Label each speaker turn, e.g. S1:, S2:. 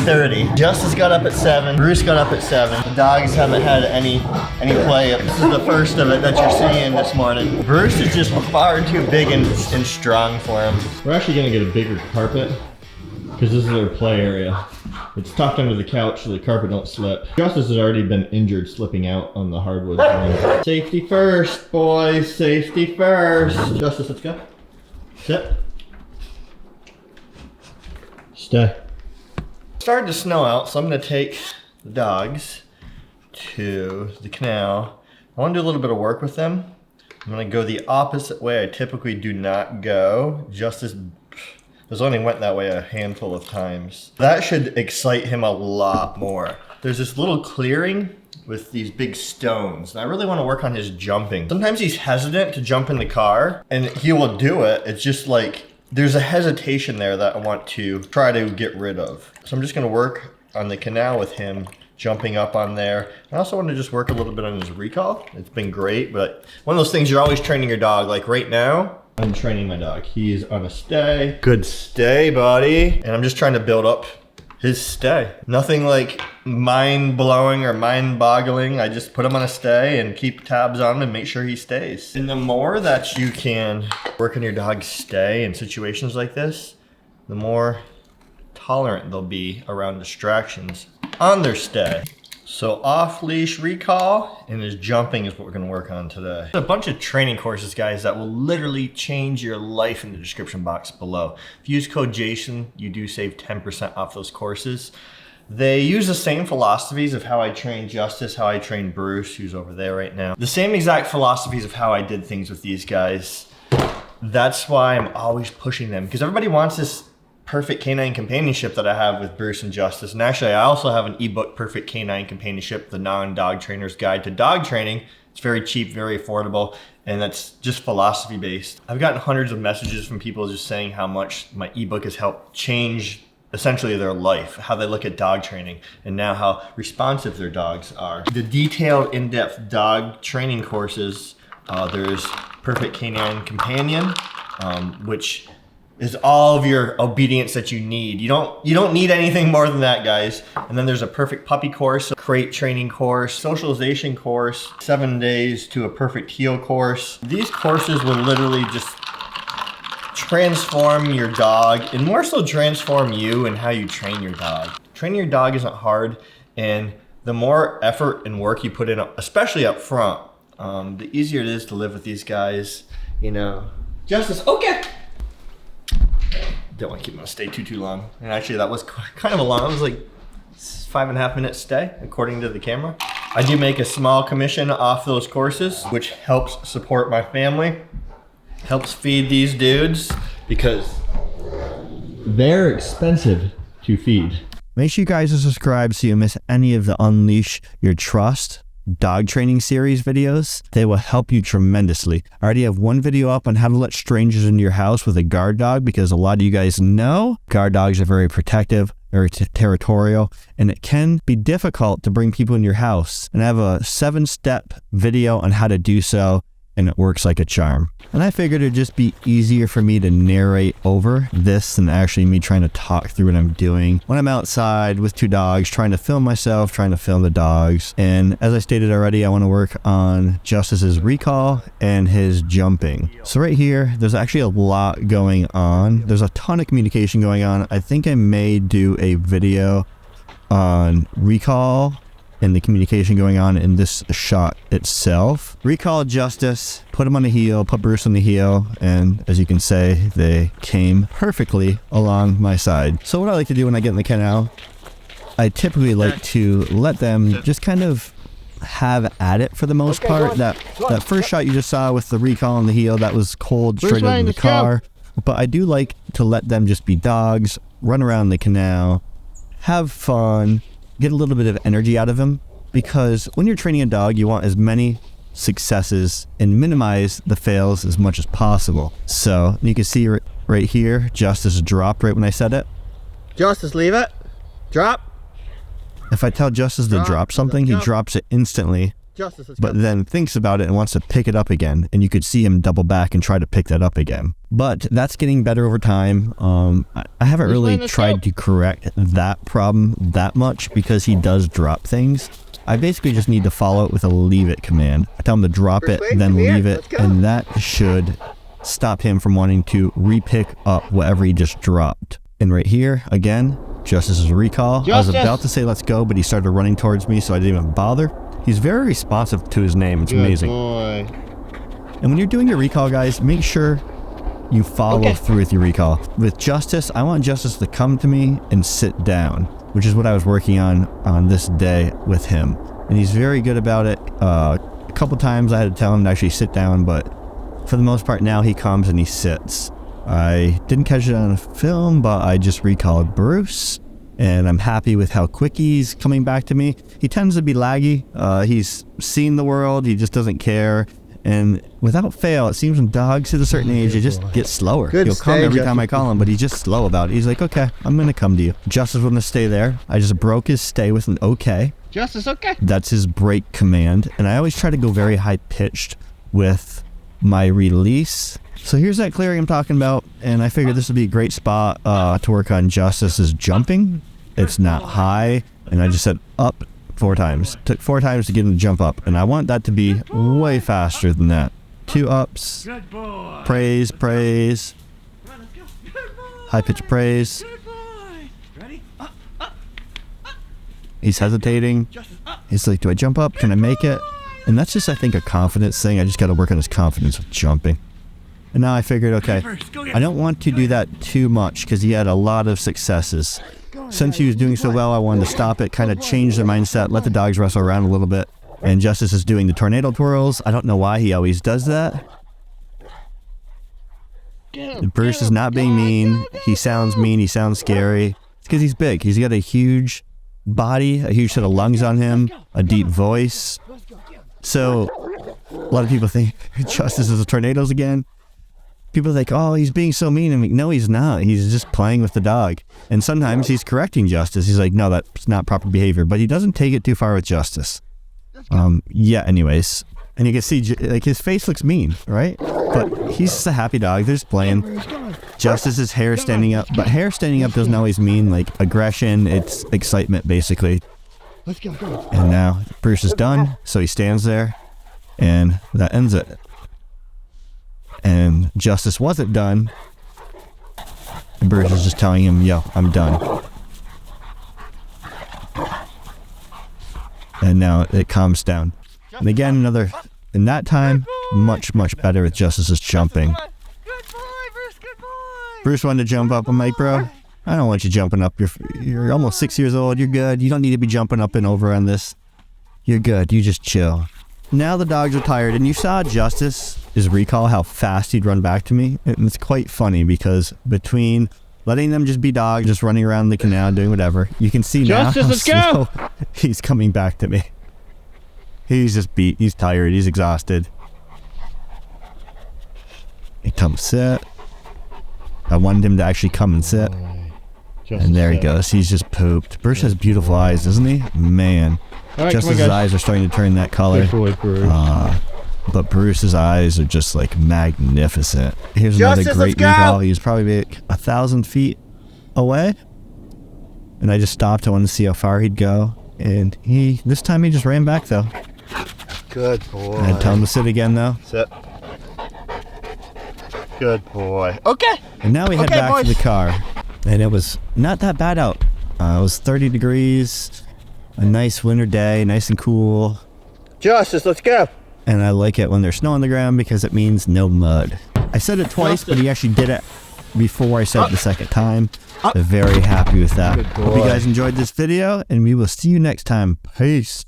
S1: 8:30. Justice got up at 7. Bruce got up at 7. The dogs haven't had any play. This is the first of it that you're seeing this morning. Bruce is just far too big and strong for him. We're actually gonna get a bigger carpet because this is their play area. It's tucked under the couch so the carpet don't slip. Justice has already been injured slipping out on the hardwood. Safety first, boys. Safety first. Justice, let's go. Sit. Stay. It's starting to snow out, so I'm gonna take the dogs to the canal. I wanna do a little bit of work with them. I'm gonna go the opposite way I typically do not go. Justice has only went that way a handful of times. That should excite him a lot more. There's this little clearing with these big stones, and I really wanna work on his jumping. Sometimes he's hesitant to jump in the car, and he will do it. It's just like, there's a hesitation there that I want to try to get rid of. So I'm just gonna work on the canal with him, jumping up on there. I also want to just work a little bit on his recall. It's been great, but one of those things you're always training your dog. Like right now, I'm training my dog. He is on a stay. Good stay, buddy. And I'm just trying to build up his stay. Nothing like mind-blowing or mind-boggling. I just put him on a stay and keep tabs on him and make sure he stays. And the more that you can work on your dog's stay in situations like this, the more tolerant they'll be around distractions on their stay. So off-leash recall and his jumping is what we're gonna work on today. There's a bunch of training courses, guys, that will literally change your life in the description box below. If you use code Jason, you do save 10% off those courses. They use the same philosophies of how I train Justice, how I train Bruce, who's over there right now. The same exact philosophies of how I did things with these guys. That's why I'm always pushing them, because everybody wants this perfect canine companionship that I have with Bruce and Justice. And actually, I also have an ebook, Perfect Canine Companionship, the non-dog trainer's guide to dog training. It's very cheap, very affordable, and that's just philosophy based. I've gotten hundreds of messages from people just saying how much my ebook has helped change essentially their life, how they look at dog training, and now how responsive their dogs are. The detailed, in-depth dog training courses, there's Perfect Canine Companion, which is all of your obedience that you need. You don't need anything more than that, guys. And then there's a perfect puppy course, a crate training course, socialization course, 7 days to a perfect heel course. These courses will literally just transform your dog and more so transform you and how you train your dog. Training your dog isn't hard, and the more effort and work you put in, especially up front, the easier it is to live with these guys, you know. Justice, okay. Don't want to keep them on stay too long. And actually that was kind of a long, it was like 5.5 minute stay according to the camera. I do make a small commission off those courses, which helps support my family, helps feed these dudes because they're expensive to feed. Make sure you guys are subscribed so you miss any of the Unleash Your Trust dog training series videos. They will help you tremendously. I already have one video up on how to let strangers into your house with a guard dog, because a lot of you guys know guard dogs are very protective, very territorial, and it can be difficult to bring people in your house. And I have a 7-step video on how to do so, and it works like a charm. And I figured it'd just be easier for me to narrate over this than actually me trying to talk through what I'm doing when I'm outside with 2 dogs, trying to film myself, trying to film the dogs. And as I stated already, I want to work on Justice's recall and his jumping. So right here, there's actually a lot going on. There's a ton of communication going on. I think I may do a video on recall and the communication going on in this shot itself. Recall Justice, put him on the heel, put Bruce on the heel, and as you can say, they came perfectly along my side. So what I like to do when I get in the canal, I typically like to let them just kind of have at it for the most part. That first shot you just saw with the recall on the heel, that was cold straight out of the car. But I do like to let them just be dogs, run around the canal, have fun, get a little bit of energy out of them, because when you're training a dog, you want as many successes and minimize the fails as much as possible. So you can see right here, Justice dropped right when I said it. Justice, leave it. Drop. If I tell Justice to drop something, he drops it instantly. but then thinks about it and wants to pick it up again. And you could see him double back and try to pick that up again. But that's getting better over time. I haven't really tried to correct that problem that much because he does drop things. I basically just need to follow it with a leave it command. I tell him to drop it, then leave it, and that should stop him from wanting to re-pick up whatever he just dropped. And right here, again, Justice's recall. I was about to say let's go, but he started running towards me, so I didn't even bother. He's very responsive to his name. It's amazing.
S2: Boy.
S1: And when you're doing your recall, guys, make sure you follow through with your recall. With Justice, I want Justice to come to me and sit down, which is what I was working on this day with him. And he's very good about it. A couple times I had to tell him to actually sit down, but for the most part now he comes and he sits. I didn't catch it on film, but I just recalled Bruce, and I'm happy with how quick he's coming back to me. He tends to be laggy. He's seen the world, he just doesn't care. And without fail, it seems when dogs hit a certain age, they just get slower. He'll come every time I call him, but he's just slow about it. He's like, okay, I'm going to come to you. Justice wouldn't stay there. I just broke his stay with an okay.
S2: Justice, okay.
S1: That's his break command. And I always try to go very high-pitched with my release. So here's that clearing I'm talking about, and I figured this would be a great spot to work on Justice's jumping. It's not high, and I just said up 4 times. Took 4 times to get him to jump up, and I want that to be way faster than that. 2 ups.
S3: Good boy.
S1: Praise, praise. High pitch praise.
S3: Good boy. Ready? Up, up, up.
S1: He's hesitating. He's like, do I jump up? Can I make it? And that's just, I think, a confidence thing. I just got to work on his confidence with jumping. And now I figured, okay, I don't want to do that too much because he had a lot of successes. Since he was doing so well, I wanted to stop it, kind of change the mindset, let the dogs wrestle around a little bit. And Justice is doing the tornado twirls. I don't know why he always does that. Bruce is not being mean. He sounds mean. He sounds scary. It's because he's big. He's got a huge body, a huge set of lungs on him, a deep voice. So a lot of people think Justice is the tornadoes again. People think, oh, he's being so mean. I'm like, no, he's not. He's just playing with the dog. And sometimes he's correcting Justice. He's like, no, that's not proper behavior. But he doesn't take it too far with Justice. Yeah, anyways. And you can see, like, his face looks mean, right? But he's just a happy dog. They're just playing. Justice's hair standing up. But hair standing up doesn't always mean, like, aggression. It's excitement, basically. And now Bruce is done. So he stands there. And that ends it. And Justice wasn't done. And Bruce is just telling him, yo, I'm done. And now it calms down. And again, another, in that time, much, much better with Justice's jumping.
S3: Good boy, Bruce, good boy.
S1: Bruce wanted to jump up. I'm like, bro, I don't want you jumping up. You're almost 6 years old. You're good. You don't need to be jumping up and over on this. You're good. You just chill. Now the dogs are tired, and you saw Justice's recall, how fast he'd run back to me. And it's quite funny because between letting them just be dogs, just running around the canal, doing whatever, you can see now how slow he's coming back to me. He's just beat. He's tired. He's exhausted. He comes sit. I wanted him to actually come and sit. And there he goes. He's just pooped. Bruce has beautiful eyes, doesn't he? Man.
S2: Right,
S1: Justice's eyes are starting to turn that color. But Bruce's eyes are just like magnificent. Here's another great recall. He was probably like 1,000 feet away. And I just stopped. I wanted to see how far he'd go. And this time he just ran back though.
S2: Good boy.
S1: I had to tell him to sit again though.
S2: Sit. Good boy. Okay.
S1: And now we head back to the car. And it was not that bad out. It was 30 degrees. A nice winter day, nice and cool.
S2: Justice, let's go.
S1: And I like it when there's snow on the ground because it means no mud. I said it twice, but he actually did it before I said it the second time. I'm very happy with that. Hope you guys enjoyed this video, and we will see you next time. Peace.